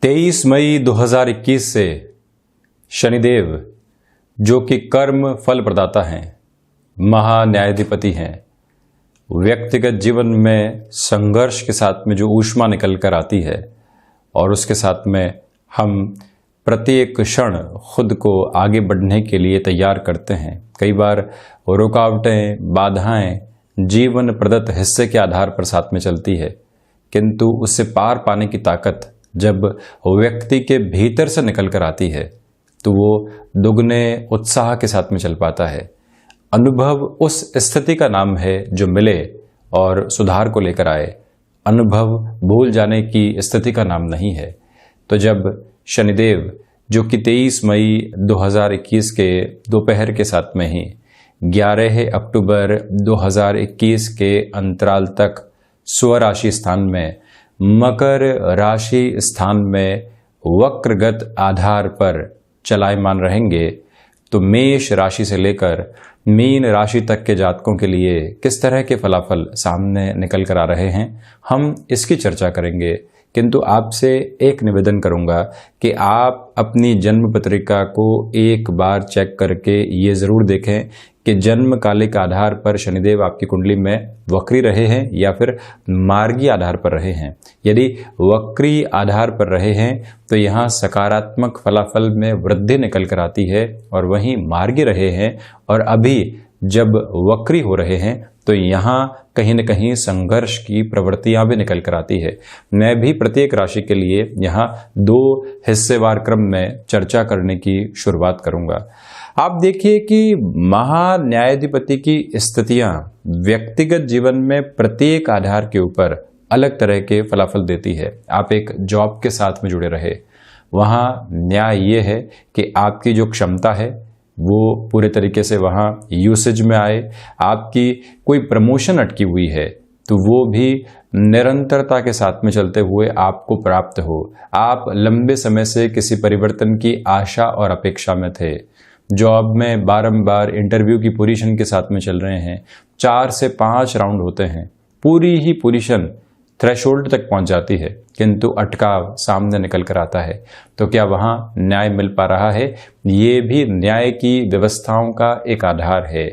23 मई 2021 से शनिदेव, जो कि कर्म फल प्रदाता हैं, महान्यायाधिपति हैं, व्यक्तिगत जीवन में संघर्ष के साथ में जो ऊष्मा निकल कर आती है और उसके साथ में हम प्रत्येक क्षण खुद को आगे बढ़ने के लिए तैयार करते हैं। कई बार रुकावटें, बाधाएं जीवन प्रदत्त हिस्से के आधार पर साथ में चलती है, किंतु उससे पार पाने की ताकत जब व्यक्ति के भीतर से निकल कर आती है तो वो दुगने उत्साह के साथ में चल पाता है। अनुभव उस स्थिति का नाम है जो मिले और सुधार को लेकर आए। अनुभव भूल जाने की स्थिति का नाम नहीं है। तो जब शनिदेव, जो कि 23 मई 2021 के दोपहर के साथ में ही 11 अक्टूबर 2021 के अंतराल तक स्वराशि स्थान में, मकर राशि स्थान में वक्रगत आधार पर चलायमान रहेंगे, तो मेष राशि से लेकर मीन राशि तक के जातकों के लिए किस तरह के फलाफल सामने निकल कर आ रहे हैं, हम इसकी चर्चा करेंगे। किंतु आपसे एक निवेदन करूंगा कि आप अपनी जन्म पत्रिका को एक बार चेक करके ये जरूर देखें कि जन्म कालिक आधार पर शनिदेव आपकी कुंडली में वक्री रहे हैं या फिर मार्गी आधार पर रहे हैं। यदि वक्री आधार पर रहे हैं तो यहाँ सकारात्मक फलाफल में वृद्धि निकल कर आती है, और वहीं मार्गी रहे हैं और अभी जब वक्री हो रहे हैं तो यहाँ कहीं न कहीं संघर्ष की प्रवृत्तियां भी निकल कर आती है। मैं भी प्रत्येक राशि के लिए यहाँ 2 हिस्सेवार क्रम में चर्चा करने की शुरुआत करूंगा। आप देखिए कि महान्यायाधिपति की स्थितियां व्यक्तिगत जीवन में प्रत्येक आधार के ऊपर अलग तरह के फलाफल देती है। आप एक जॉब के साथ में जुड़े रहे, वहाँ न्याय ये है कि आपकी जो क्षमता है वो पूरे तरीके से वहाँ यूसेज में आए। आपकी कोई प्रमोशन अटकी हुई है तो वो भी निरंतरता के साथ में चलते हुए आपको प्राप्त हो। आप लंबे समय से किसी परिवर्तन की आशा और अपेक्षा में थे, जॉब में बारंबार इंटरव्यू की पोजीशन के साथ में चल रहे हैं, 4 से 5 राउंड होते हैं, पूरी ही पोजीशन थ्रेशोल्ड तक पहुंच जाती है, किंतु अटकाव सामने निकल कर आता है। तो क्या वहां न्याय मिल पा रहा है? ये भी न्याय की व्यवस्थाओं का एक आधार है।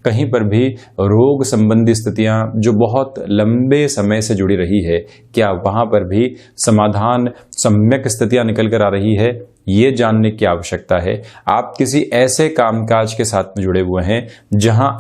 कहीं पर भी रोग संबंधी स्थितियां जो बहुत लंबे समय से जुड़ी रही है, क्या वहां पर भी समाधान, सम्यक स्थितियां निकल कर आ रही है? ये जानने की आवश्यकता है। आप किसी ऐसे कामकाज के साथ में जुड़े हुए हैं जहां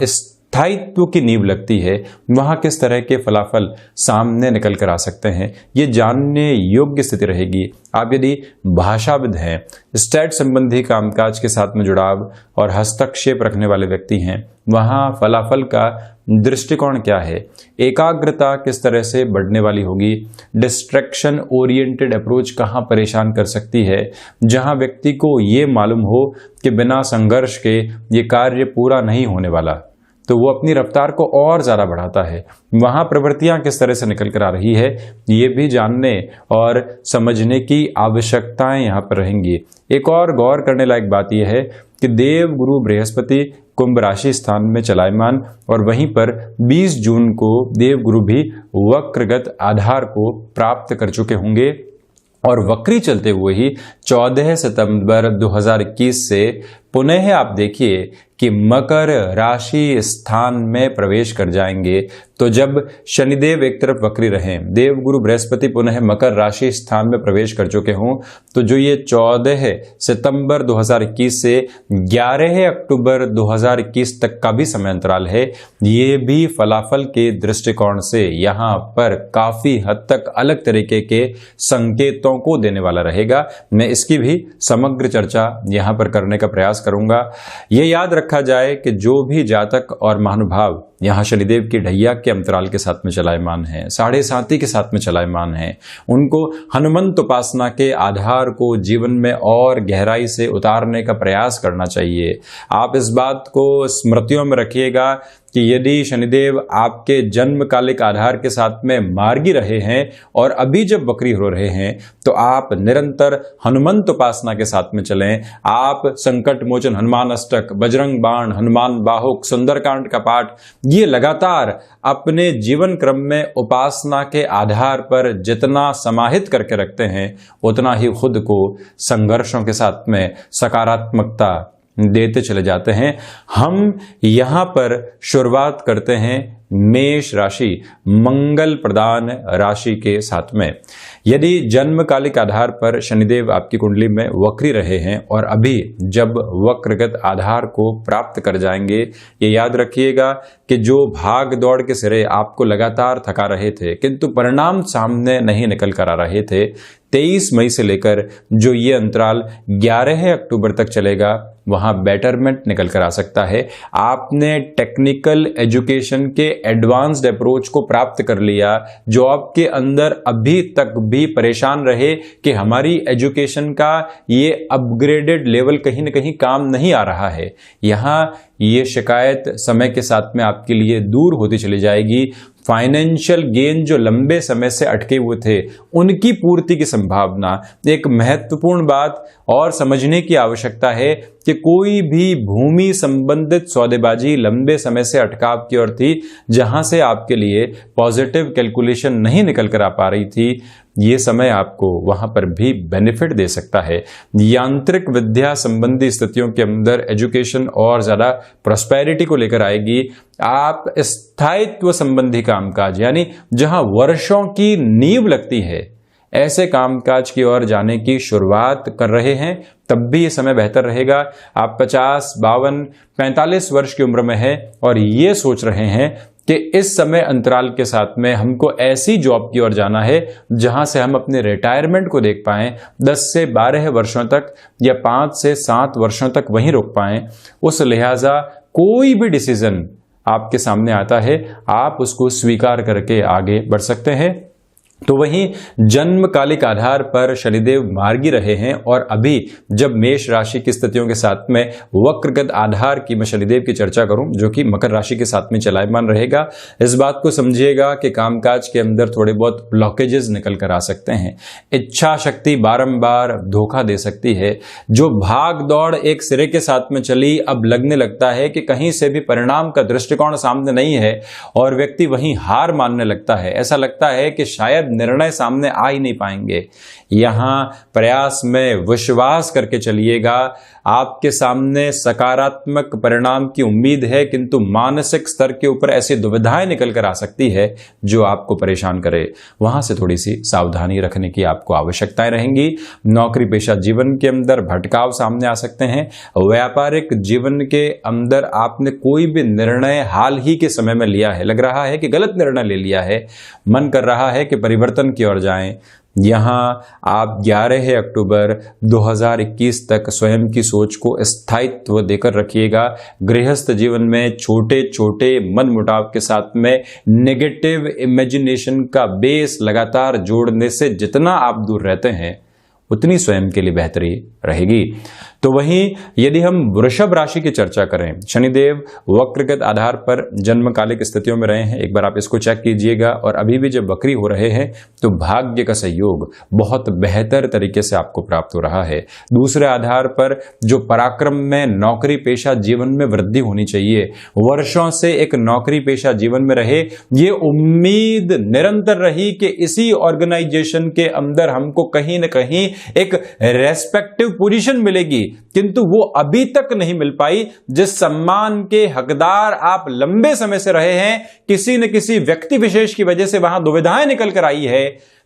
स्थायित्व की नींव लगती है, वहां किस तरह के फलाफल सामने निकल कर आ सकते हैं, ये जानने योग्य स्थिति रहेगी। आप यदि भाषाविद हैं, स्टैट संबंधी कामकाज के साथ में जुड़ाव और हस्तक्षेप रखने वाले व्यक्ति हैं, वहां फलाफल का दृष्टिकोण क्या है, एकाग्रता किस तरह से बढ़ने वाली होगी, डिस्ट्रैक्शन ओरिएंटेड अप्रोच कहां परेशान कर सकती है, जहां व्यक्ति को ये मालूम हो कि बिना संघर्ष के ये कार्य पूरा नहीं होने वाला, तो वो अपनी रफ्तार को और ज़्यादा बढ़ाता है। वहाँ प्रवृत्तियाँ किस तरह से निकल कर आ रही है, ये भी जानने और समझने की आवश्यकताएं यहाँ पर रहेंगी। एक और गौर करने लायक बात यह है कि देव गुरु बृहस्पति कुंभ राशि स्थान में चलायमान, और वहीं पर 20 जून को देव गुरु भी वक्रगत आधार को प्राप्त कर चुके होंगे, और वक्री चलते हुए ही 14 सितंबर 2021 से पुनः आप देखिए कि मकर राशि स्थान में प्रवेश कर जाएंगे। तो जब शनिदेव एक तरफ वक्री रहें, देव गुरु बृहस्पति पुनः मकर राशि स्थान में प्रवेश कर चुके हों, तो जो ये 14 सितंबर 2021 से 11 अक्टूबर 2021 तक का भी समय अंतराल है, ये भी फलाफल के दृष्टिकोण से यहाँ पर काफी हद तक अलग तरीके के संकेतों को देने वाला रहेगा। मैं इसकी भी समग्र चर्चा यहाँ पर करने का प्रयास करूंगा। ये याद रखा जाए कि जो भी जातक और महानुभाव यहाँ शनिदेव की ढैया के अंतराल के साथ में चलायमान है, 7.5 के साथ में चलायमान है, उनको हनुमंत उपासना के आधार को जीवन में और गहराई से उतारने का प्रयास करना चाहिए। आप इस बात को स्मृतियों में रखिएगा कि यदि शनिदेव आपके जन्मकालिक आधार के साथ में मार्गी रहे हैं और अभी जब वक्री हो रहे हैं, तो आप निरंतर हनुमंत उपासना के साथ में चलें। आप संकट मोचन हनुमान अष्टक, बजरंग बाण, हनुमान बाहुक, सुंदरकांड का पाठ, ये लगातार अपने जीवन क्रम में उपासना के आधार पर जितना समाहित करके रखते हैं, उतना ही खुद को संघर्षों के साथ में सकारात्मकता देते चले जाते हैं। हम यहां पर शुरुआत करते हैं मेष राशि, मंगल प्रदान राशि के साथ में। यदि जन्मकालिक आधार पर शनिदेव आपकी कुंडली में वक्री रहे हैं और अभी जब वक्रगत आधार को प्राप्त कर जाएंगे, ये याद रखिएगा कि जो भाग दौड़ के सिरे आपको लगातार थका रहे थे किंतु परिणाम सामने नहीं निकल कर आ रहे थे, 23 मई से लेकर जो ये अंतराल 11 अक्टूबर तक चलेगा, वहां बेटरमेंट निकल कर आ सकता है। आपने टेक्निकल एजुकेशन के एडवांस्ड अप्रोच को प्राप्त कर लिया, जो आपके अंदर अभी तक भी परेशान रहे कि हमारी एजुकेशन का ये अपग्रेडेड लेवल कहीं ना कहीं काम नहीं आ रहा है, यहां ये शिकायत समय के साथ में आपके लिए दूर होती चली जाएगी। फाइनेंशियल गेन जो लंबे समय से अटके हुए थे, उनकी पूर्ति की संभावना। एक महत्वपूर्ण बात और समझने की आवश्यकता है कि कोई भी भूमि संबंधित सौदेबाजी लंबे समय से अटकाव की ओर थी, जहां से आपके लिए पॉजिटिव कैलकुलेशन नहीं निकल कर आ पा रही थी, ये समय आपको वहां पर भी बेनिफिट दे सकता है। यांत्रिक विद्या संबंधी स्थितियों के अंदर एजुकेशन और ज्यादा प्रॉस्पेरिटी को लेकर आएगी। आप स्थायित्व संबंधी कामकाज, यानी जहां वर्षों की नींव लगती है, ऐसे कामकाज की ओर जाने की शुरुआत कर रहे हैं, तब भी ये समय बेहतर रहेगा। आप 50, 52, 45 वर्ष की उम्र में हैं और ये सोच रहे हैं कि इस समय अंतराल के साथ में हमको ऐसी जॉब की ओर जाना है जहां से हम अपने रिटायरमेंट को देख पाएं, 10 से 12 वर्षों तक या 5 से 7 वर्षों तक वहीं रुक पाएं। उस लिहाजा कोई भी डिसीजन आपके सामने आता है, आप उसको स्वीकार करके आगे बढ़ सकते हैं। तो वहीं जन्मकालिक आधार पर शनिदेव मार्गी रहे हैं और अभी जब मेष राशि की स्थितियों के साथ में वक्रगत आधार की मैं शनिदेव की चर्चा करूं, जो कि मकर राशि के साथ में चलायमान रहेगा, इस बात को समझिएगा कि कामकाज के अंदर थोड़े बहुत ब्लॉकेजेस निकल कर आ सकते हैं। इच्छा शक्ति बारंबार धोखा दे सकती है। जो भाग दौड़ एक सिरे के साथ में चली, अब लगने लगता है कि कहीं से भी परिणाम का दृष्टिकोण सामने नहीं है और व्यक्ति वहीं हार मानने लगता है। ऐसा लगता है कि शायद निर्णय सामने आ ही नहीं पाएंगे। यहां प्रयास में विश्वास करके चलिएगा। आपके सामने सकारात्मक परिणाम की उम्मीद है, किंतु मानसिक स्तर के ऊपर ऐसी दुविधाएं निकल कर आ सकती है जो आपको परेशान करे। वहां से थोड़ी सी सावधानी रखने की आपको आवश्यकताएं रहेंगी। नौकरी पेशा जीवन के अंदर भटकाव सामने आ सकते हैं। व्यापारिक जीवन के अंदर आपने कोई भी निर्णय हाल ही के समय में लिया है, लग रहा है कि गलत निर्णय ले लिया है, मन कर रहा है कि परिवर्तन की ओर जाएं। यहां आप 11 अक्टूबर 2021 तक स्वयं की सोच को स्थायित्व देकर रखिएगा। गृहस्थ जीवन में छोटे छोटे मनमुटाव के साथ में नेगेटिव इमेजिनेशन का बेस लगातार जोड़ने से जितना आप दूर रहते हैं, उतनी स्वयं के लिए बेहतरी रहेगी। तो वहीं यदि हम वृषभ राशि की चर्चा करें, शनिदेव वक्रगत आधार पर जन्मकालिक स्थितियों में रहे हैं, एक बार आप इसको चेक कीजिएगा। और अभी भी जब वक्री हो रहे हैं तो भाग्य का सहयोग बहुत बेहतर तरीके से आपको प्राप्त हो रहा है। दूसरे आधार पर जो पराक्रम में नौकरी पेशा जीवन में वृद्धि होनी चाहिए, वर्षों से एक नौकरी पेशा जीवन में रहे, ये उम्मीद निरंतर रही कि इसी ऑर्गेनाइजेशन के अंदर हमको कहीं ना कहीं एक रेस्पेक्टिव पोजीशन मिलेगी, किंतु वो अभी तक नहीं मिल पाई। जिस सम्मान के हकदार आप लंबे समय से रहे हैं, किसी न किसी व्यक्ति विशेष की वजह से वहां दुविधाएं निकल कर आई है।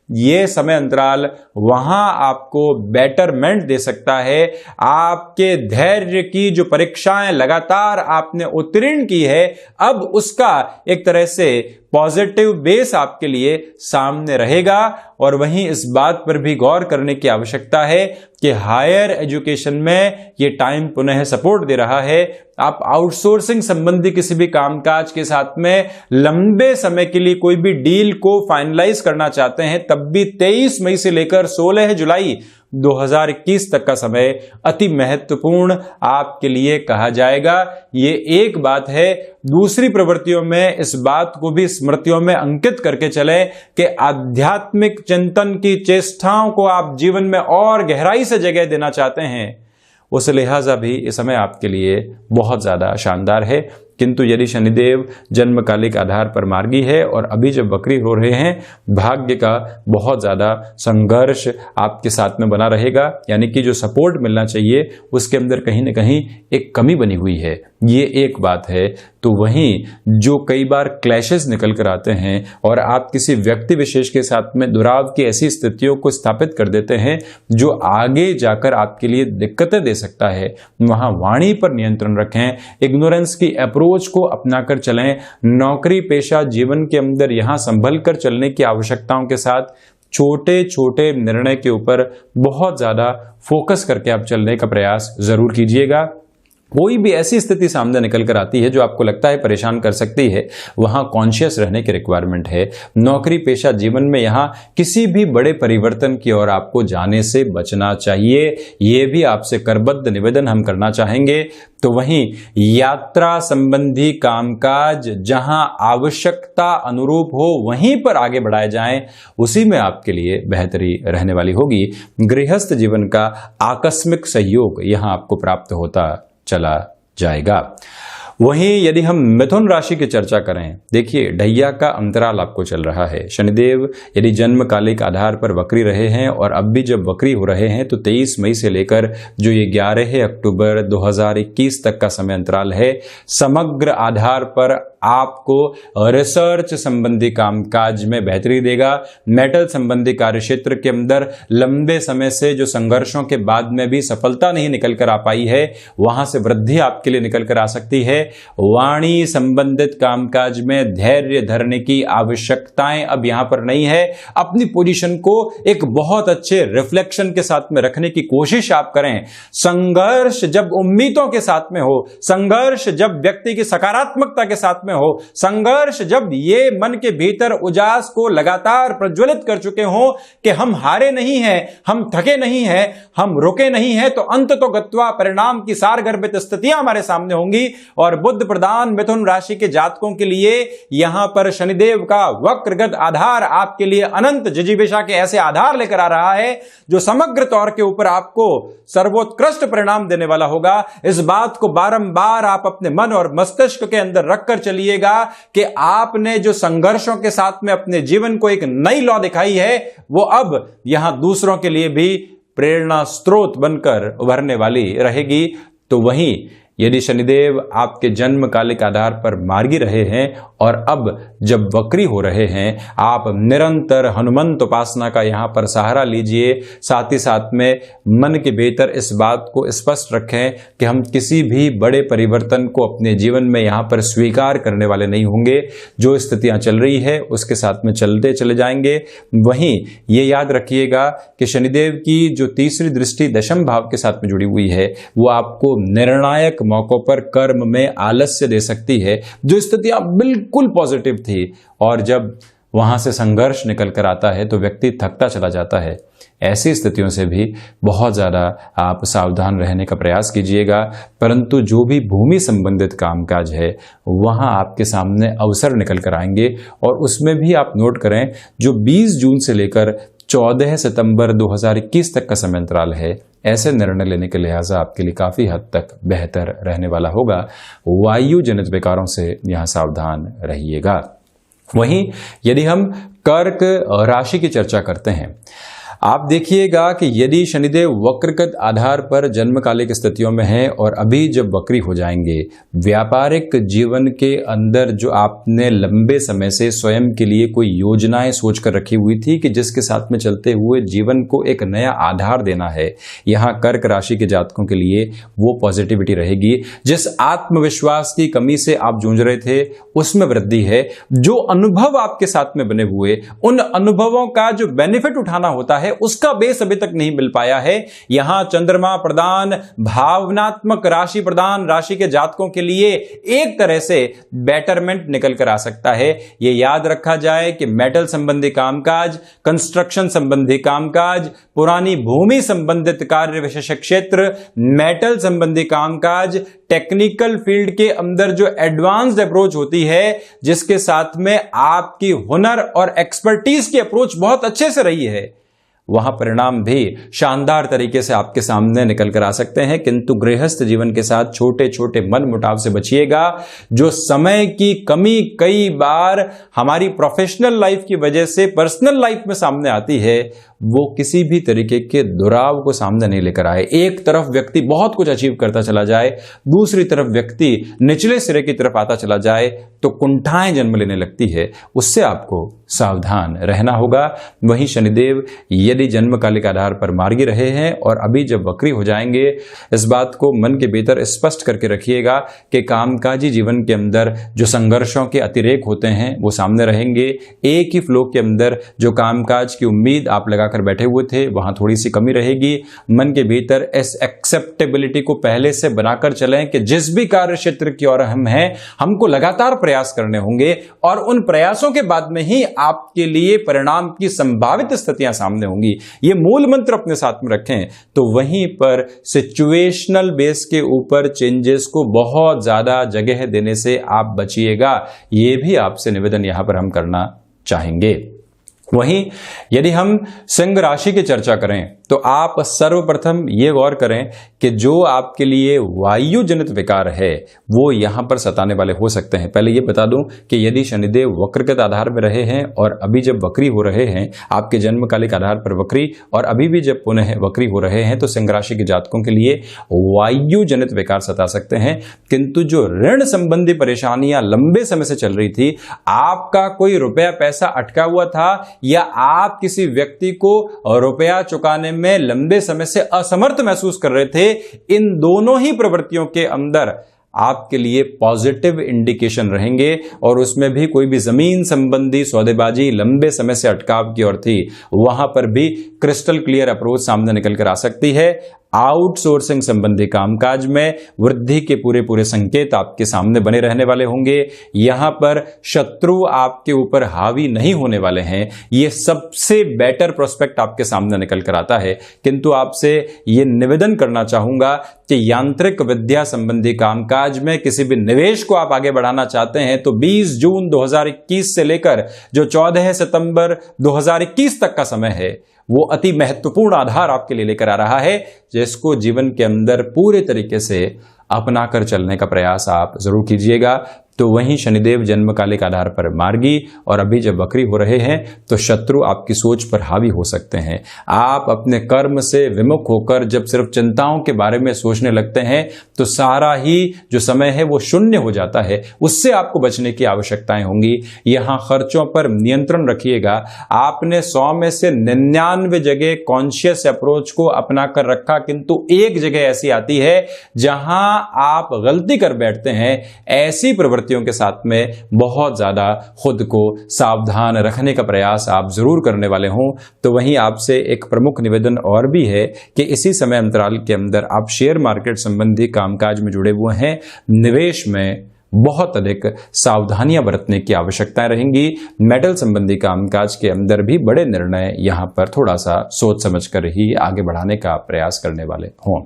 ये समय अंतराल वहां आपको बेटरमेंट दे सकता है। आपके धैर्य की जो परीक्षाएं लगातार आपने उत्तीर्ण की है, अब उसका एक तरह से पॉजिटिव बेस आपके लिए सामने रहेगा। और वहीं इस बात पर भी गौर करने की आवश्यकता है कि हायर एजुकेशन में ये टाइम पुनः सपोर्ट दे रहा है। आप आउटसोर्सिंग संबंधी किसी भी कामकाज के साथ में लंबे समय के लिए कोई भी डील को फाइनलाइज करना चाहते हैं, तब भी 23 मई से लेकर 16 जुलाई 2021 तक का समय अति महत्वपूर्ण आपके लिए कहा जाएगा। ये एक बात है। दूसरी प्रवृत्तियों में इस बात को भी स्मृतियों में अंकित करके चले कि आध्यात्मिक चिंतन की चेष्टाओं को आप जीवन में और गहराई से जगह देना चाहते हैं, उस लिहाजा भी इस समय आपके लिए बहुत ज्यादा शानदार है। किंतु यदि शनिदेव जन्मकालिक आधार पर मार्गी है और अभी जब वक्री हो रहे हैं, भाग्य का बहुत ज़्यादा संघर्ष आपके साथ में बना रहेगा, यानी कि जो सपोर्ट मिलना चाहिए उसके अंदर कहीं ना कहीं एक कमी बनी हुई है, ये एक बात है। तो वहीं जो कई बार क्लैशेस निकल कर आते हैं और आप किसी व्यक्ति विशेष के साथ में दुराव की ऐसी स्थितियों को स्थापित कर देते हैं जो आगे जाकर आपके लिए दिक्कतें दे सकता है, वहां वाणी पर नियंत्रण रखें, इग्नोरेंस की अप्रोच को अपनाकर चलें। नौकरी पेशा जीवन के अंदर यहां संभल कर चलने की आवश्यकताओं के साथ छोटे छोटे निर्णय के ऊपर बहुत ज्यादा फोकस करके आप चलने का प्रयास जरूर कीजिएगा। कोई भी ऐसी स्थिति सामने निकल कर आती है जो आपको लगता है परेशान कर सकती है, वहां कॉन्शियस रहने की रिक्वायरमेंट है। नौकरी पेशा जीवन में यहां किसी भी बड़े परिवर्तन की ओर आपको जाने से बचना चाहिए, ये भी आपसे करबद्ध निवेदन हम करना चाहेंगे। तो वहीं यात्रा संबंधी कामकाज जहां आवश्यकता अनुरूप हो वहीं पर आगे बढ़ाए जाएं, उसी में आपके लिए बेहतरी रहने वाली होगी। गृहस्थ जीवन का आकस्मिक सहयोग यहां आपको प्राप्त होता चला जाएगा। वहीं यदि हम मिथुन राशि की चर्चा करें, देखिए ढैया का अंतराल आपको चल रहा है। शनिदेव यदि जन्मकालिक आधार पर वक्री रहे हैं और अब भी जब वक्री हो रहे हैं तो 23 मई से लेकर जो ये 11 अक्टूबर 2021 तक का समय अंतराल है, समग्र आधार पर आपको रिसर्च संबंधी कामकाज में बेहतरी देगा। मेटल संबंधी कार्य क्षेत्र के अंदर लंबे समय से जो संघर्षों के बाद में भी सफलता नहीं निकल कर आ पाई है, वहां से वृद्धि आपके लिए निकल कर आ सकती है। वाणी संबंधित कामकाज में धैर्य धरने की आवश्यकताएं अब यहां पर नहीं है। अपनी पोजीशन को एक बहुत अच्छे रिफ्लेक्शन के साथ में रखने की कोशिश आप करें। संघर्ष जब उम्मीदों के साथ में हो, संघर्ष जब व्यक्ति की सकारात्मकता के साथ में हो, संघर्ष जब ये मन के भीतर उजास को लगातार प्रज्वलित कर चुके हो कि हम हारे नहीं हैं, हम थके नहीं हैं, हम रुके नहीं हैं, तो अंततो गत्वा परिणाम की सारगर्भित स्थितियां हमारे सामने होंगी। और बुद्ध प्रधान मिथुन राशि के जातकों के लिए यहां पर शनिदेव का वक्रगत आधार आपके लिए अनंत जिजीविषा के ऐसे आधार लेकर आ रहा है जो समग्र तौर के ऊपर आपको सर्वोत्कृष्ट परिणाम देने वाला होगा। इस बात को बारंबार आप अपने मन और मस्तिष्क के अंदर रखकर चलिएगा कि आपने जो संघर्षों के साथ में अपने जीवन को एक नई लौ दिखाई है, वो अब यहां दूसरों के लिए भी प्रेरणा स्रोत बनकर उभरने वाली रहेगी। तो वहीं यदि शनिदेव आपके जन्मकालिक आधार पर मार्गी रहे हैं और अब जब वक्री हो रहे हैं, आप निरंतर हनुमंत उपासना का यहां पर सहारा लीजिए। साथ ही साथ में मन के भीतर इस बात को स्पष्ट रखें कि हम किसी भी बड़े परिवर्तन को अपने जीवन में यहां पर स्वीकार करने वाले नहीं होंगे। जो स्थितियां चल रही है उसके साथ में चलते चले जाएंगे। वहीं ये याद रखिएगा कि शनिदेव की जो तीसरी दृष्टि दशम भाव के साथ में जुड़ी हुई है, वो आपको निर्णायक मौकों पर कर्म में आलस्य दे सकती है। जो स्थितियां बिल्कुल पॉजिटिव थी और जब वहां से संघर्ष निकल कर आता है तो व्यक्ति थकता चला जाता है। ऐसी स्थितियों से भी बहुत ज्यादा आप सावधान रहने का प्रयास कीजिएगा। परंतु जो भी भूमि संबंधित कामकाज है वहां आपके सामने अवसर निकल कर आएंगे और उसमें भी आप नोट करें, जो 20 जून से लेकर 14 सितंबर 2021 तक का समय अंतराल है, ऐसे निर्णय लेने के लिहाजा आपके लिए काफी हद तक बेहतर रहने वाला होगा। वायु जनित विकारों से यहां सावधान रहिएगा। वहीं यदि हम कर्क राशि की चर्चा करते हैं, आप देखिएगा कि यदि शनिदेव वक्रगत आधार पर जन्मकालिक स्थितियों में है और अभी जब वक्री हो जाएंगे, व्यापारिक जीवन के अंदर जो आपने लंबे समय से स्वयं के लिए कोई योजनाएं सोचकर रखी हुई थी कि जिसके साथ में चलते हुए जीवन को एक नया आधार देना है, यहां कर्क राशि के जातकों के लिए वो पॉजिटिविटी रहेगी। जिस आत्मविश्वास की कमी से आप जूझ रहे थे उसमें वृद्धि है। जो अनुभव आपके साथ में बने हुए, उन अनुभवों का जो बेनिफिट उठाना होता है उसका बेस अभी तक नहीं मिल पाया है। यहां चंद्रमा प्रधान भावनात्मक राशि प्रधान राशि के जातकों के लिए एक तरह से बेटरमेंट निकल कर आ सकता है। यह याद रखा जाए कि मेटल संबंधी कामकाज, कंस्ट्रक्शन संबंधी कामकाज, पुरानी भूमि संबंधित कार्य विशेष क्षेत्र, मेटल संबंधी कामकाज, टेक्निकल फील्ड के अंदर जो एडवांस्ड अप्रोच होती है, जिसके साथ में आपकी हुनर और एक्सपर्टीज की अप्रोच बहुत अच्छे से रही है, वहां परिणाम भी शानदार तरीके से आपके सामने निकल कर आ सकते हैं। किंतु गृहस्थ जीवन के साथ छोटे छोटे मन मुटाव से बचिएगा। जो समय की कमी कई बार हमारी प्रोफेशनल लाइफ की वजह से पर्सनल लाइफ में सामने आती है, वो किसी भी तरीके के दुराव को सामने नहीं लेकर आए। एक तरफ व्यक्ति बहुत कुछ अचीव करता चला जाए, दूसरी तरफ व्यक्ति निचले सिरे की तरफ आता चला जाए, तो कुंठाएं जन्म लेने लगती है। उससे आपको सावधान रहना होगा। वहीं शनिदेव यदि जन्मकालिक आधार पर मार्गी रहे हैं और अभी जब वक्री हो जाएंगे, इस बात को मन के भीतर स्पष्ट करके रखिएगा कि कामकाजी जीवन के अंदर जो संघर्षों के अतिरेक होते हैं वो सामने रहेंगे। एक ही फ्लो के अंदर जो कामकाज की उम्मीद आप लगाकर बैठे हुए थे, वहां थोड़ी सी कमी रहेगी। मन के भीतर इस एक्सेप्टेबिलिटी को पहले से बनाकर चलें कि जिस भी कार्य क्षेत्र की ओर हम हैं, हमको लगातार प्रयास करने होंगे और उन प्रयासों के बाद में ही आपके लिए परिणाम की संभावित स्थितियां सामने होंगी। ये मूल मंत्र अपने साथ में रखें। तो वहीं पर सिचुएशनल बेस के ऊपर चेंजेस को बहुत ज्यादा जगह देने से आप बचिएगा। ये भी आपसे निवेदन यहां पर हम करना चाहेंगे। वहीं यदि हम सिंह राशि की चर्चा करें तो आप सर्वप्रथम यह गौर करें कि जो आपके लिए वायु जनित विकार है वो यहां पर सताने वाले हो सकते हैं। पहले यह बता दूं कि यदि शनिदेव वक्रगत आधार में रहे हैं और अभी जब वक्री हो रहे हैं, आपके जन्मकालिक आधार पर वक्री, और अभी भी जब पुनः वक्री हो रहे हैं, तो सिंह राशि के जातकों के लिए वायु जनित विकार सता सकते हैं। किंतु जो ऋण संबंधी परेशानियां लंबे समय से चल रही थी, आपका कोई रुपया पैसा अटका हुआ था या आप किसी व्यक्ति को रुपया चुकाने में लंबे समय से असमर्थ महसूस कर रहे थे, इन दोनों ही प्रवृत्तियों के अंदर आपके लिए पॉजिटिव इंडिकेशन रहेंगे। और उसमें भी कोई भी जमीन संबंधी सौदेबाजी लंबे समय से अटकाव की ओर थी, वहां पर भी क्रिस्टल क्लियर अप्रोच सामने निकल कर आ सकती है। आउटसोर्सिंग संबंधी कामकाज में वृद्धि के पूरे संकेत आपके सामने बने रहने वाले होंगे। यहां पर शत्रु आपके ऊपर हावी नहीं होने वाले हैं। यह सबसे बेटर प्रोस्पेक्ट आपके सामने निकल कर आता है। किंतु आपसे यह निवेदन करना चाहूंगा कि यांत्रिक विद्या संबंधी कामकाज में किसी भी निवेश को आप आगे बढ़ाना चाहते हैं तो 20 जून 2021 से लेकर जो 14 सितंबर 2021 तक का समय है, वो अति महत्वपूर्ण आधार आपके लिए लेकर आ रहा है, जिसको जीवन के अंदर पूरे तरीके से अपनाकर चलने का प्रयास आप जरूर कीजिएगा। तो वहीं शनिदेव जन्मकालिक आधार पर मार्गी और अभी जब वक्री हो रहे हैं, तो शत्रु आपकी सोच पर हावी हो सकते हैं। आप अपने कर्म से विमुख होकर जब सिर्फ चिंताओं के बारे में सोचने लगते हैं, तो सारा ही जो समय है वो शून्य हो जाता है। उससे आपको बचने की आवश्यकताएं होंगी। यहां खर्चों पर नियंत्रण रखिएगा। आपने 100 में से 99 जगह कॉन्शियस अप्रोच को अपना कर रखा, किंतु एक जगह ऐसी आती है जहां आप गलती कर बैठते हैं। ऐसी प्रवृत्ति के साथ में बहुत ज्यादा खुद को सावधान रखने का प्रयास आप जरूर करने वाले हों। तो वहीं आपसे एक प्रमुख निवेदन और भी है कि इसी समय अंतराल के अंदर आप शेयर मार्केट संबंधी कामकाज में जुड़े हुए हैं, निवेश में बहुत अधिक सावधानियां बरतने की आवश्यकताएं रहेंगी। मेटल संबंधी कामकाज के अंदर भी बड़े निर्णय यहां पर थोड़ा सा सोच समझकर ही आगे बढ़ाने का प्रयास करने वाले हों।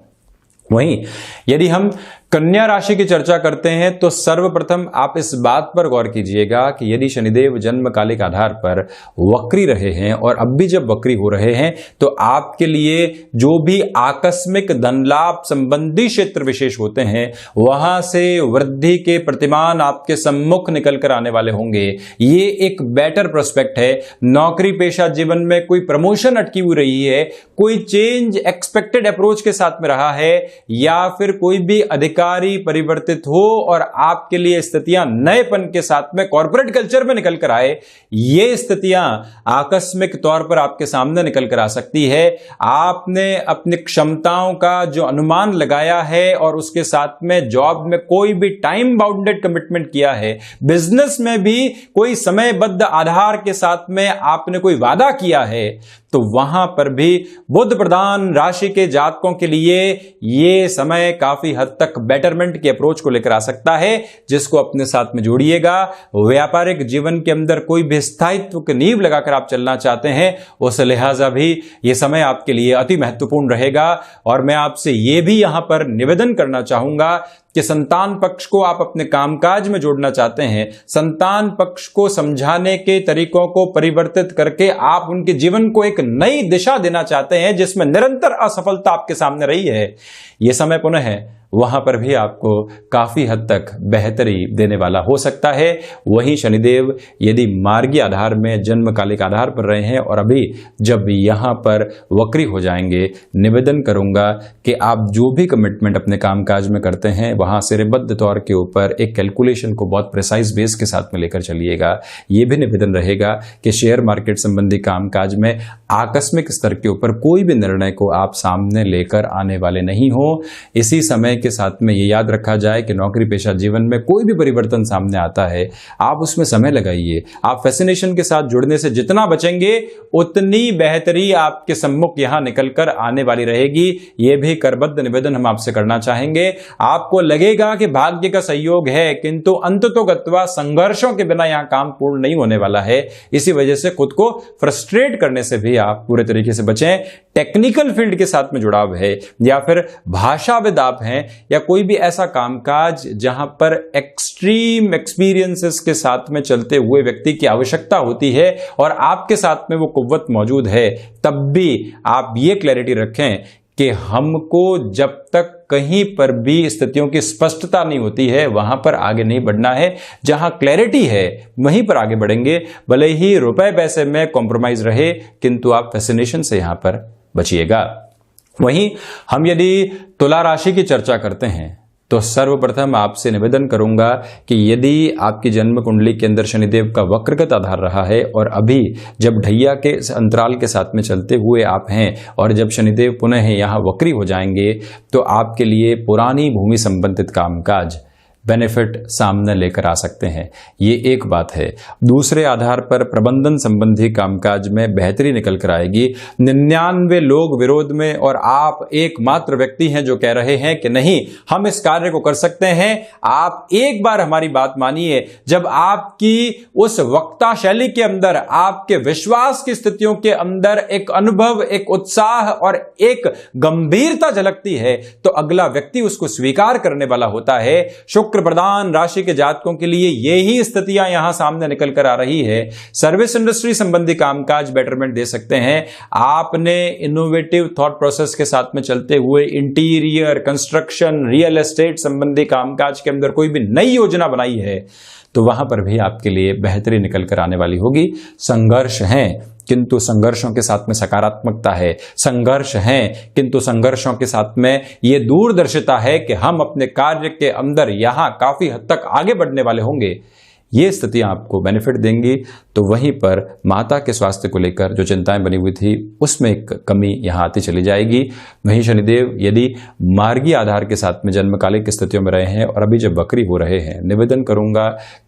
वहीं यदि हम कन्या राशि की चर्चा करते हैं तो सर्वप्रथम आप इस बात पर गौर कीजिएगा कि यदि शनिदेव जन्मकालिक आधार पर वक्री रहे हैं और अब भी जब वक्री हो रहे हैं, तो आपके लिए जो भी आकस्मिक धन लाभ संबंधी क्षेत्र विशेष होते हैं, वहां से वृद्धि के प्रतिमान आपके सम्मुख निकल कर आने वाले होंगे। ये एक बेटर प्रोस्पेक्ट है। नौकरी पेशा जीवन में कोई प्रमोशन अटकी हुई रही है, कोई चेंज एक्सपेक्टेड अप्रोच के साथ में रहा है, या फिर कोई भी अधिकार अधिकारी परिवर्तित हो और आपके लिए स्थितियां नएपन के साथ में कॉर्पोरेट कल्चर में निकल कर आए, ये स्थितियां आकस्मिक तौर पर आपके सामने निकल कर आ सकती है। आपने अपनी क्षमताओं का जो अनुमान लगाया है और उसके साथ में जॉब में कोई भी टाइम बाउंडेड कमिटमेंट किया है, बिजनेस में भी कोई समयबद्ध आधार के साथ में आपने कोई वादा किया है, तो वहां पर भी बुध प्रधान राशि के जातकों के लिए यह समय काफी हद तक बेटरमेंट की अप्रोच को लेकर आ सकता है, जिसको अपने साथ में जोड़िएगा। व्यापारिक जीवन के अंदर कोई भी स्थायित्व की नींव लगाकर आप चलना चाहते हैं, उस लिहाजा भी यह समय आपके लिए अति महत्वपूर्ण रहेगा। और मैं आपसे यह भी यहां पर निवेदन करना चाहूंगा कि संतान पक्ष को आप अपने कामकाज में जोड़ना चाहते हैं, संतान पक्ष को समझाने के तरीकों को परिवर्तित करके आप उनके जीवन को एक नई दिशा देना चाहते हैं जिसमें निरंतर असफलता आपके सामने रही है, यह समय पुनः है वहां पर भी आपको काफी हद तक बेहतरी देने वाला हो सकता है। वहीं शनिदेव यदि मार्गीय आधार में जन्मकालिक आधार पर रहे हैं और अभी जब यहां पर वक्री हो जाएंगे, निवेदन करूंगा कि आप जो भी कमिटमेंट अपने कामकाज में करते हैं वहां सिरबद्ध तौर के ऊपर एक कैलकुलेशन को बहुत प्रिसाइज बेस के साथ में लेकर चलिएगा। यह भी निवेदन रहेगा कि शेयर मार्केट संबंधी कामकाज में आकस्मिक स्तर के ऊपर कोई भी निर्णय को आप सामने लेकर आने वाले नहीं हो। इसी समय के साथ में ये याद रखा जाए कि नौकरी पेशा जीवन में कोई भी परिवर्तन सामने आता है, आप उसमें समय लगाइए। आप फैसिनेशन के साथ जुड़ने से जितना बचेंगे उतनी बेहतरी आपके सम्मुख यहां निकलकर आने वाली रहेगी। यह भी करबद्ध निवेदन हम आपसे करना चाहेंगे। आपको लगेगा कि भाग्य का सहयोग है, किंतु अंततोगत्वा संघर्षों के बिना यहां काम पूर्ण नहीं होने वाला है। इसी वजह से खुद को फ्रस्ट्रेट करने से भी आप पूरे तरीके से बचें। टेक्निकल फील्ड के साथ में जुड़ाव है या फिर भाषाविद आप हैं या कोई भी ऐसा कामकाज जहां पर एक्सट्रीम एक्सपीरियंसेस के साथ में चलते हुए व्यक्ति की आवश्यकता होती है और आपके साथ में वो कुव्वत मौजूद है, तब भी आप ये क्लैरिटी रखें कि हमको जब तक कहीं पर भी स्थितियों की स्पष्टता नहीं होती है वहां पर आगे नहीं बढ़ना है। जहां क्लैरिटी है वहीं पर आगे बढ़ेंगे, भले ही रुपए पैसे में कॉम्प्रोमाइज रहे, किंतु आप फैसिनेशन से यहां पर बचिएगा। वहीं हम यदि तुला राशि की चर्चा करते हैं तो सर्वप्रथम आपसे निवेदन करूंगा कि यदि आपकी जन्म कुंडली के अंदर शनिदेव का वक्रगत आधार रहा है और अभी जब ढैया के अंतराल के साथ में चलते हुए आप हैं और जब शनिदेव पुनः यहां वक्री हो जाएंगे, तो आपके लिए पुरानी भूमि संबंधित कामकाज बेनिफिट सामने लेकर आ सकते हैं। ये एक बात है। दूसरे आधार पर प्रबंधन संबंधी कामकाज में बेहतरी निकल कर आएगी। 99 लोग विरोध में और आप एकमात्र व्यक्ति हैं जो कह रहे हैं कि नहीं, हम इस कार्य को कर सकते हैं। आप एक बार हमारी बात मानिए। जब आपकी उस वक्ता शैली के अंदर, आपके विश्वास की स्थितियों के अंदर एक अनुभव, एक उत्साह और एक गंभीरता झलकती है, तो अगला व्यक्ति उसको स्वीकार करने वाला होता है। शुक्र प्रधान राशि के जातकों के लिए यही स्थितियां यहां सामने निकल कर आ रही है। सर्विस इंडस्ट्री संबंधी कामकाज बेटरमेंट दे सकते हैं। आपने इनोवेटिव थॉट प्रोसेस के साथ में चलते हुए इंटीरियर, कंस्ट्रक्शन, रियल एस्टेट संबंधी कामकाज के अंदर कोई भी नई योजना बनाई है, तो वहां पर भी आपके लिए बेहतरी निकल कर आने वाली होगी। संघर्ष हैं, किंतु संघर्षों के साथ में सकारात्मकता है। संघर्ष हैं, किंतु संघर्षों के साथ में यह दूरदर्शिता है कि हम अपने कार्य के अंदर यहां काफी हद तक आगे बढ़ने वाले होंगे। ये स्थितियां आपको बेनिफिट देंगी। तो वहीं पर माता के स्वास्थ्य को लेकर जो चिंताएं बनी हुई थी उसमें एक कमी यहां आती चली जाएगी। वहीं शनिदेव यदि मार्गीय आधार के साथ में जन्मकालिक स्थितियों में रहे हैं और अभी जब वक्री हो रहे हैं, निवेदन करूंगा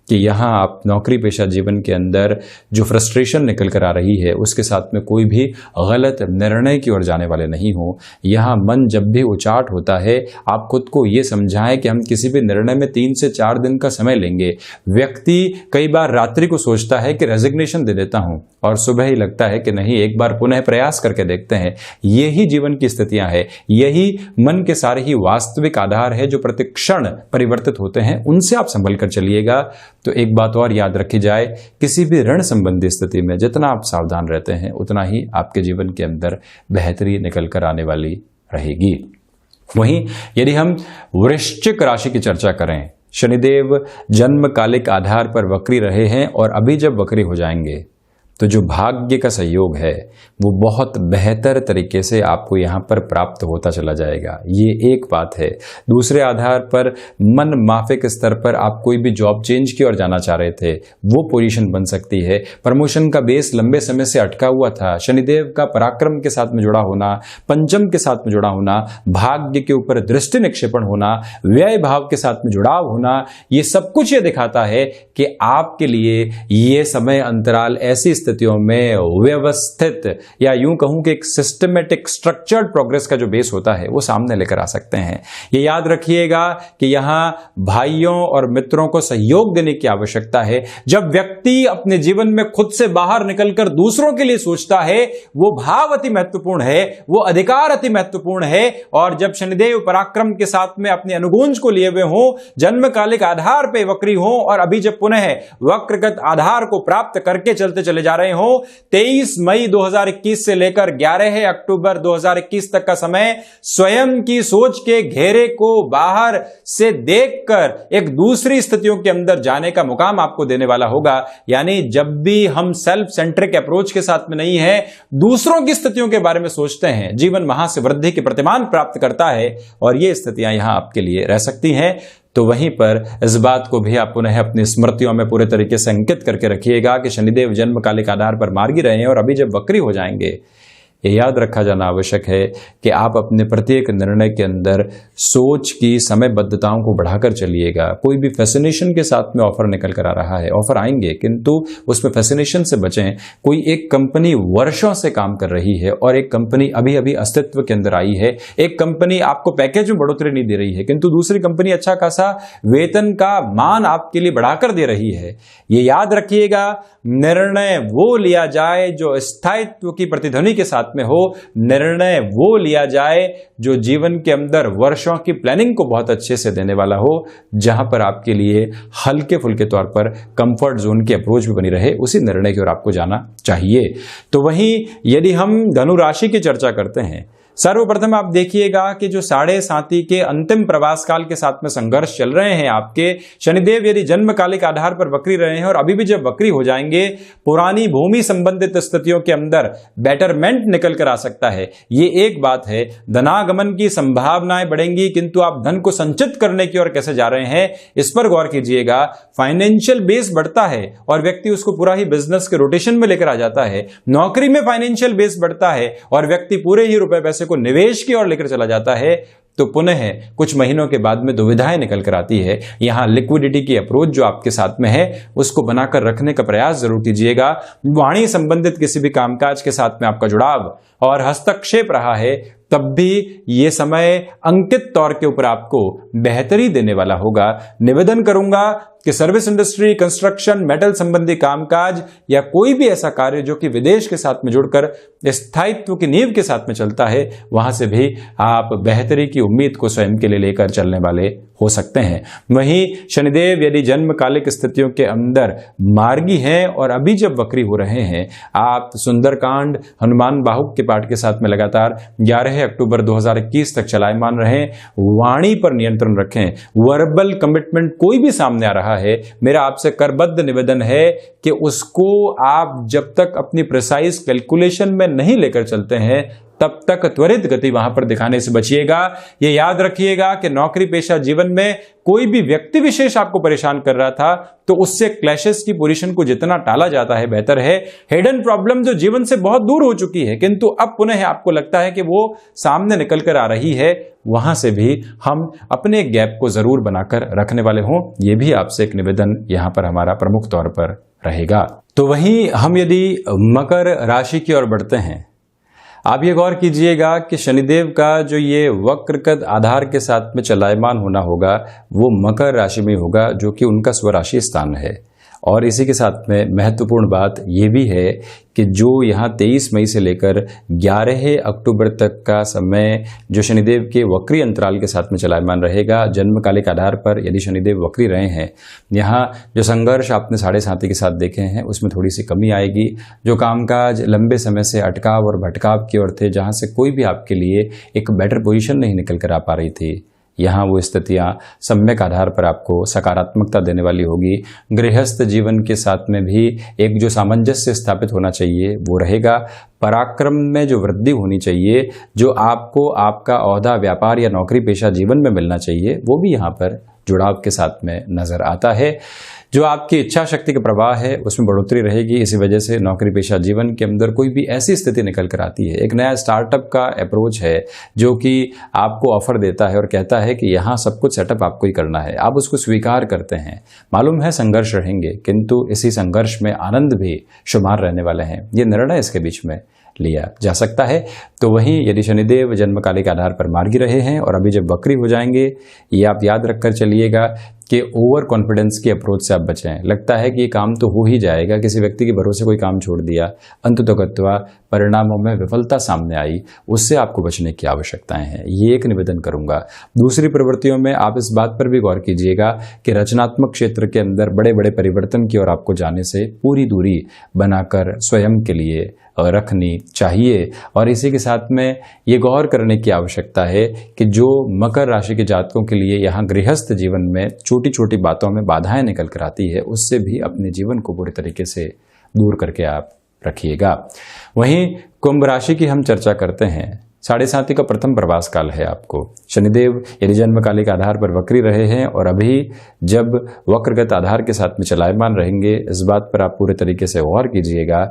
कि यहां आप नौकरी पेशा जीवन के अंदर जो फ्रस्ट्रेशन निकल कर आ रही है उसके साथ में कोई भी गलत निर्णय की ओर जाने वाले नहीं हो। यहां मन जब भी उचाट होता है, आप खुद को ये समझाएं कि हम किसी भी निर्णय में 3 से 4 दिन का समय लेंगे। व्यक्ति कई बार रात्रि को सोचता है कि रेजिग्नेशन दे देता हूं और सुबह ही लगता है कि नहीं, एक बार पुनः प्रयास करके देखते हैं। यही जीवन की स्थितियां हैं, यही मन के सारे ही वास्तविक आधार है जो प्रतिक्षण परिवर्तित होते हैं। उनसे आप संभल कर चलिएगा। तो एक बात और याद रखी जाए, किसी भी ऋण संबंधी स्थिति में जितना आप सावधान रहते हैं उतना ही आपके जीवन के अंदर बेहतरी निकल कर आने वाली रहेगी। वहीं यदि हम वृश्चिक राशि की चर्चा करें, शनिदेव जन्मकालिक आधार पर वक्री रहे हैं और अभी जब वक्री हो जाएंगे तो जो भाग्य का सहयोग है वो बहुत बेहतर तरीके से आपको यहाँ पर प्राप्त होता चला जाएगा। ये एक बात है। दूसरे आधार पर मन माफिक स्तर पर आप कोई भी जॉब चेंज की ओर जाना चाह रहे थे, वो पोजीशन बन सकती है। प्रमोशन का बेस लंबे समय से अटका हुआ था। शनिदेव का पराक्रम के साथ में जुड़ा होना, पंचम के साथ में जुड़ा होना, भाग्य के ऊपर दृष्टि निक्षेपण होना, व्यय भाव के साथ में जुड़ाव होना, ये सब कुछ ये दिखाता है कि आपके लिए ये समय अंतराल ऐसी स्थितियों में व्यवस्थित या यूं कहूं कि एक सिस्टमेटिक स्ट्रक्चर्ड प्रोग्रेस का जो बेस होता है वो सामने लेकर आ सकते हैं। ये याद रखिएगा कि यहां भाइयों और मित्रों को सहयोग देने की आवश्यकता है। जब व्यक्ति अपने जीवन में खुद से बाहर निकलकर दूसरों के लिए सोचता है, वो भाव अति महत्वपूर्ण है, वो अधिकार अति महत्वपूर्ण है। और जब शनिदेव पराक्रम के साथ में अपने अनुगुंज को लिए हुए हों, जन्मकालिक आधार पे वक्री हों और अभी जब पुनः वक्रगत आधार को प्राप्त करके चलते चले जा रहे हों, 23 मई 2021 से लेकर 11 अक्टूबर 2021 तक का समय स्वयं की सोच के घेरे को बाहर से देखकर एक दूसरी स्थितियों के अंदर जाने का मुकाम आपको देने वाला होगा। यानी जब भी हम सेल्फ सेंट्रिक अप्रोच के साथ में नहीं है, दूसरों की स्थितियों के बारे में सोचते हैं, जीवन वहां से वृद्धि के प्रतिमान प्राप्त करता है और ये स्थितियां यहां आपके लिए रह सकती हैं। तो वहीं पर इस बात को भी आप पुनः अपनी स्मृतियों में पूरे तरीके से अंकित करके रखिएगा कि शनिदेव जन्मकालिक आधार पर मार्गी रहे हैं और अभी जब वक्री हो जाएंगे, ये याद रखा जाना आवश्यक है कि आप अपने प्रत्येक निर्णय के अंदर सोच की समयबद्धताओं को बढ़ाकर चलिएगा। कोई भी फैसिनेशन के साथ में ऑफर निकल कर आ रहा है, ऑफर आएंगे किंतु उसमें फैसिनेशन से बचें। कोई एक कंपनी वर्षों से काम कर रही है और एक कंपनी अभी अभी अस्तित्व के अंदर आई है, एक कंपनी आपको पैकेज में बढ़ोतरी नहीं दे रही है किंतु दूसरी कंपनी अच्छा खासा वेतन का मान आपके लिए बढ़ाकर दे रही है। ये याद रखिएगा, निर्णय वो लिया जाए जो स्थायित्व की प्रतिध्वनि के साथ में हो, निर्णय वो लिया जाए जो जीवन के अंदर वर्षों की प्लानिंग को बहुत अच्छे से देने वाला हो, जहां पर आपके लिए हल्के फुल्के तौर पर कंफर्ट जोन की अप्रोच भी बनी रहे, उसी निर्णय की ओर आपको जाना चाहिए। तो वहीं यदि हम धनु राशि की चर्चा करते हैं, सर्वप्रथम आप देखिएगा कि जो 7.5 के अंतिम प्रवास काल के साथ में संघर्ष चल रहे हैं आपके, शनिदेव यदि जन्मकालिक आधार पर वक्री रहे हैं और अभी भी जब वक्री हो जाएंगे, पुरानी भूमि संबंधित स्थितियों के अंदर बेटरमेंट निकल कर आ सकता है। ये एक बात है। धनागमन की संभावनाएं बढ़ेंगी किंतु आप धन को संचित करने की ओर कैसे जा रहे हैं, इस पर गौर कीजिएगा। फाइनेंशियल बेस बढ़ता है और व्यक्ति उसको पूरा ही बिजनेस के रोटेशन में लेकर आ जाता है। नौकरी में फाइनेंशियल बेस बढ़ता है और व्यक्ति पूरे ही रुपए पैसे को निवेश की ओर लेकर चला जाता है। तो पुनः कुछ महीनों के बाद में दुविधाएं निकल कर आती है। यहां लिक्विडिटी की अप्रोच जो आपके साथ में है उसको बनाकर रखने का प्रयास जरूर कीजिएगा। वाणी संबंधित किसी भी कामकाज के साथ में आपका जुड़ाव और हस्तक्षेप रहा है, तब भी ये समय अंकित तौर के ऊपर आपको बेहतरी देने वाला होगा। निवेदन करूंगा कि सर्विस इंडस्ट्री, कंस्ट्रक्शन, मेटल संबंधी कामकाज या कोई भी ऐसा कार्य जो कि विदेश के साथ में जुड़कर स्थायित्व की नींव के साथ में चलता है, वहां से भी आप बेहतरी की उम्मीद को स्वयं के लिए लेकर चलने वाले हो सकते हैं। वहीं शनिदेव यदि जन्मकालिक स्थितियों के अंदर मार्गी हैं और अभी जब वक्री हो रहे हैं, आप सुंदरकांड, हनुमान बाहुक के पाठ के साथ में लगातार 11 अक्टूबर 2021 तक चलायमान रहें। वाणी पर नियंत्रण रखें। वर्बल कमिटमेंट कोई भी सामने आ रहा है, मेरा आपसे करबद्ध निवेदन है कि उसको आप जब तक अपनी प्रिसाइज कैलकुलेशन में नहीं लेकर चलते हैं, तब तक त्वरित गति वहां पर दिखाने से बचिएगा। ये याद रखिएगा कि नौकरी पेशा जीवन में कोई भी व्यक्ति विशेष आपको परेशान कर रहा था, तो उससे क्लैशेस की पोजीशन को जितना टाला जाता है बेहतर है। हिडन प्रॉब्लम जो जीवन से बहुत दूर हो चुकी है किंतु अब पुनः आपको लगता है कि वो सामने निकल कर आ रही है, वहां से भी हम अपने गैप को जरूर बनाकर रखने वाले हों। ये भी आपसे एक निवेदन यहां पर हमारा प्रमुख तौर पर रहेगा। तो वहीं हम यदि मकर राशि की ओर बढ़ते हैं, आप ये गौर कीजिएगा कि शनिदेव का जो ये वक्रगत आधार के साथ में चलायमान होना होगा वो मकर राशि में होगा, जो कि उनका स्वराशि स्थान है। और इसी के साथ में महत्वपूर्ण बात ये भी है कि जो यहाँ 23 मई से लेकर 11 अक्टूबर तक का समय जो शनिदेव के वक्री अंतराल के साथ में चलायमान रहेगा, जन्मकालिक आधार पर यदि शनिदेव वक्री रहे हैं, यहाँ जो संघर्ष आपने 7.5 के साथ देखे हैं उसमें थोड़ी सी कमी आएगी। जो कामकाज लंबे समय से अटकाव और भटकाव की ओर थे, जहाँ से कोई भी आपके लिए एक बेटर पोजीशन नहीं निकल कर आ पा रही थी, यहाँ वो स्थितियाँ सम्यक आधार पर आपको सकारात्मकता देने वाली होगी। गृहस्थ जीवन के साथ में भी एक जो सामंजस्य स्थापित होना चाहिए वो रहेगा। पराक्रम में जो वृद्धि होनी चाहिए, जो आपको आपका ओहदा, व्यापार या नौकरी पेशा जीवन में मिलना चाहिए, वो भी यहाँ पर जुड़ाव के साथ में नजर आता है। जो आपकी इच्छा शक्ति का प्रवाह है उसमें बढ़ोतरी रहेगी। इसी वजह से नौकरी पेशा जीवन के अंदर कोई भी ऐसी स्थिति निकल कर आती है, एक नया स्टार्टअप का अप्रोच है जो कि आपको ऑफर देता है और कहता है कि यहाँ सब कुछ सेटअप आपको ही करना है, आप उसको स्वीकार करते हैं। मालूम है संघर्ष रहेंगे, किंतु इसी संघर्ष में आनंद भी शुमार रहने वाले हैं। ये निर्णय इसके बीच में लिया जा सकता है। तो वहीं यदि शनिदेव जन्मकालिक आधार पर मार्गी रहे हैं और अभी जब वक्री हो जाएंगे, ये आप याद रखकर चलिएगा कि ओवर कॉन्फिडेंस की अप्रोच से आप बचें। लगता है कि ये काम तो हो ही जाएगा, किसी व्यक्ति के भरोसे कोई काम छोड़ दिया, अंततोगत्वा परिणामों में विफलता सामने आई, उससे आपको बचने की आवश्यकताएं हैं। ये एक निवेदन करूंगा। दूसरी प्रवृत्तियों में आप इस बात पर भी गौर कीजिएगा कि रचनात्मक क्षेत्र के अंदर बड़े बड़े परिवर्तन की ओर आपको जाने से पूरी दूरी बनाकर स्वयं के लिए रखनी चाहिए। और इसी के साथ में ये गौर करने की आवश्यकता है कि जो मकर राशि के जातकों के लिए यहाँ गृहस्थ जीवन में छोटी छोटी बातों में बाधाएं निकल कर आती है, उससे भी अपने जीवन को पूरी तरीके से दूर करके आप रखिएगा। वहीं कुंभ राशि की हम चर्चा करते हैं। 7.5 का प्रथम प्रवास काल है आपको। शनिदेव यदि जन्मकालिक आधार पर वक्री रहे हैं और अभी जब वक्रगत आधार के साथ में चलायमान रहेंगे, इस बात पर आप पूरे तरीके से गौर कीजिएगा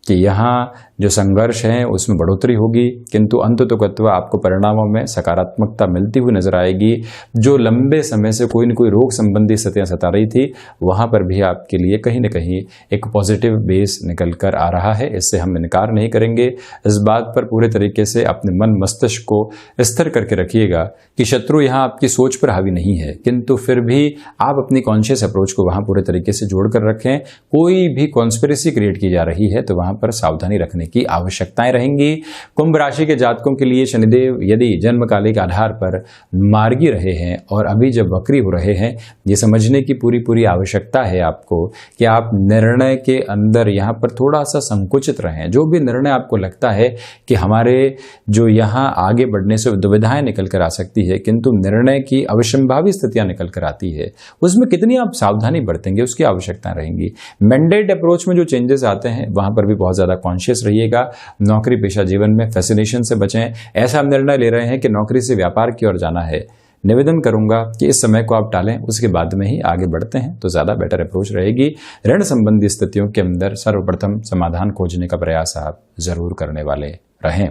कि यहाँ जो संघर्ष है उसमें बढ़ोतरी होगी, किंतु अंततोगत्वा आपको परिणामों में सकारात्मकता मिलती हुई नजर आएगी। जो लंबे समय से कोई न कोई रोग संबंधी स्थितियां सता रही थी, वहां पर भी आपके लिए कहीं न कहीं एक पॉजिटिव बेस निकल कर आ रहा है। इससे हम इनकार नहीं करेंगे। इस बात पर पूरे तरीके से अपने मन मस्तिष्क को स्थिर करके रखिएगा कि शत्रु यहाँ आपकी सोच पर हावी नहीं है, किंतु फिर भी आप अपनी कॉन्शियस अप्रोच को वहां पूरे तरीके से जोड़कर रखें। कोई भी कॉन्स्पिरेसी क्रिएट की जा रही है तो वहां पर सावधानी रखने की आवश्यकताएं रहेंगी। कुंभ राशि के जातकों के लिए शनिदेव यदि जन्मकालिक आधार पर मार्गी रहे हैं और अभी जब वक्री हो रहे हैं, ये समझने की पूरी आवश्यकता है आपको कि आप निर्णय के अंदर यहाँ पर थोड़ा सा संकुचित रहें। जो भी निर्णय आपको लगता है कि हमारे जो यहाँ आगे बढ़ने से दुविधाएं निकल कर आ सकती है, किंतु निर्णय की अवश्यंभावी स्थितियां निकल कर आती है, उसमें कितनी आप सावधानी बरतेंगे उसकी आवश्यकता रहेंगी। मैंडेट अप्रोच में जो चेंजेस आते हैं वहां पर भी बहुत ज्यादा कॉन्शियस रहिएगा। नौकरी पेशा जीवन में फैसिनेशन से बचें। ऐसा हम निर्णय ले रहे हैं कि नौकरी से व्यापार की ओर जाना है, निवेदन करूंगा कि इस समय को आप टालें, उसके बाद में ही आगे बढ़ते हैं तो ज्यादा बेटर अप्रोच रहेगी। ऋण संबंधी स्थितियों के अंदर सर्वप्रथम समाधान खोजने का प्रयास आप जरूर करने वाले रहें।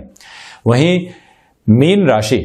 वहीं मीन राशि,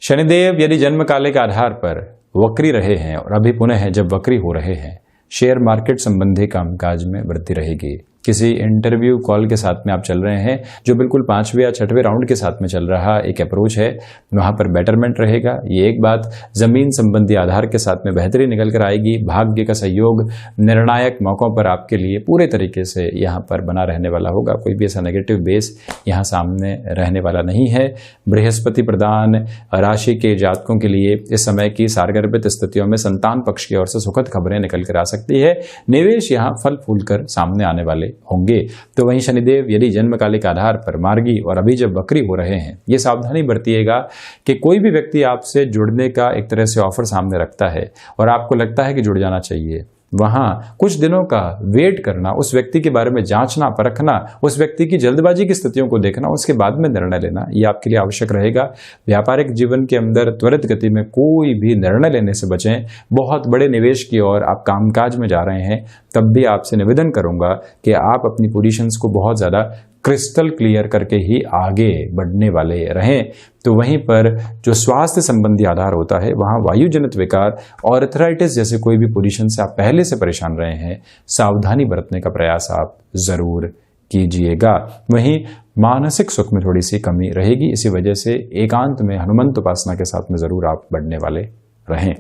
शनिदेव यदि जन्मकालिक आधार पर वक्री रहे हैं और अभी पुनः जब वक्री हो रहे हैं, शेयर मार्केट संबंधी कामकाज में वृद्धि रहेगी। किसी इंटरव्यू कॉल के साथ में आप चल रहे हैं जो बिल्कुल 5वें या 6वें राउंड के साथ में चल रहा एक अप्रोच है, वहां पर बेटरमेंट रहेगा। ये एक बात। जमीन संबंधी आधार के साथ में बेहतरी निकल कर आएगी। भाग्य का सहयोग निर्णायक मौकों पर आपके लिए पूरे तरीके से यहाँ पर बना रहने वाला होगा। कोई भी ऐसा नेगेटिव बेस यहाँ सामने रहने वाला नहीं है। बृहस्पति प्रदान राशि के जातकों के लिए इस समय की सारगर्भित स्थितियों में संतान पक्ष की ओर से सुखद खबरें निकल कर आ सकती है। निवेश यहाँ फल फूल कर सामने आने वाले होंगे। तो वहीं शनिदेव यदि जन्मकालिक आधार पर मार्गी और अभी जब वक्री हो रहे हैं, ये सावधानी बरतिएगा कि कोई भी व्यक्ति आपसे जुड़ने का एक तरह से ऑफर सामने रखता है और आपको लगता है कि जुड़ जाना चाहिए, वहां कुछ दिनों का वेट करना, उस व्यक्ति के बारे में जांचना परखना, उस व्यक्ति की जल्दबाजी की स्थितियों को देखना, उसके बाद में निर्णय लेना, ये आपके लिए आवश्यक रहेगा। व्यापारिक जीवन के अंदर त्वरित गति में कोई भी निर्णय लेने से बचें। बहुत बड़े निवेश की ओर आप कामकाज में जा रहे हैं, तब भी आपसे निवेदन करूंगा कि आप अपनी पोजीशंस को बहुत ज्यादा क्रिस्टल क्लियर करके ही आगे बढ़ने वाले रहें। तो वहीं पर जो स्वास्थ्य संबंधी आधार होता है, वहां वायुजनित विकार और अर्थराइटिस जैसे कोई भी पोजीशन से आप पहले से परेशान रहे हैं, सावधानी बरतने का प्रयास आप जरूर कीजिएगा। वहीं मानसिक सुख में थोड़ी सी कमी रहेगी, इसी वजह से एकांत में हनुमंत उपासना के साथ में जरूर आप बढ़ने वाले रहें।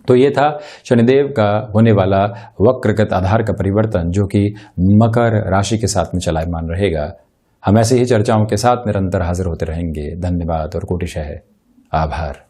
तो ये था शनिदेव का होने वाला वक्रगत आधार का परिवर्तन, जो कि मकर राशि के साथ में चलायमान रहेगा। हम ऐसे ही चर्चाओं के साथ निरंतर हाजिर होते रहेंगे। धन्यवाद और कोटिशः आभार।